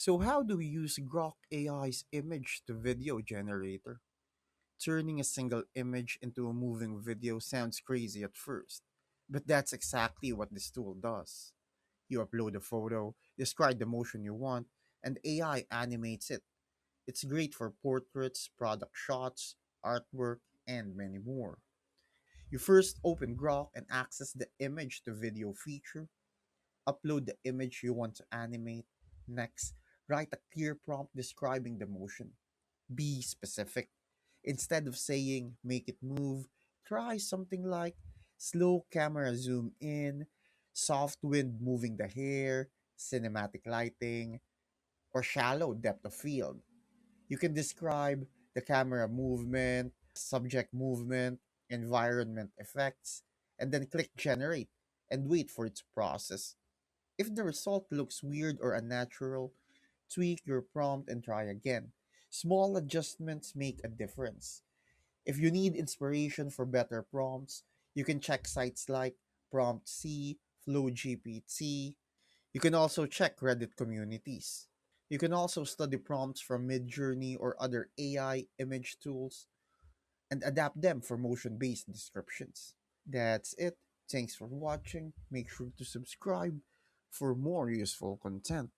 So, how do we use Grok AI's image to video generator? Turning a single image into a moving video sounds crazy at first, but that's exactly what this tool does. You upload a photo, describe the motion you want, and AI animates it. It's great for portraits, product shots, artwork, and many more. You first open Grok and access the image to video feature. Upload the image you want to animate. Next, write a clear prompt describing the motion. Be specific. Instead of saying make it move, try something like slow camera zoom in, soft wind moving the hair, cinematic lighting, or shallow depth of field. You can describe the camera movement, subject movement, environment effects, and then click generate and wait for it to process. If the result looks weird or unnatural, tweak your prompt and try again. Small adjustments make a difference. If you need inspiration for better prompts, you can check sites like Prompt C, FlowGPT. You can also check Reddit communities. You can also study prompts from Midjourney or other AI image tools and adapt them for motion based descriptions. That's it. Thanks for watching. Make sure to subscribe for more useful content.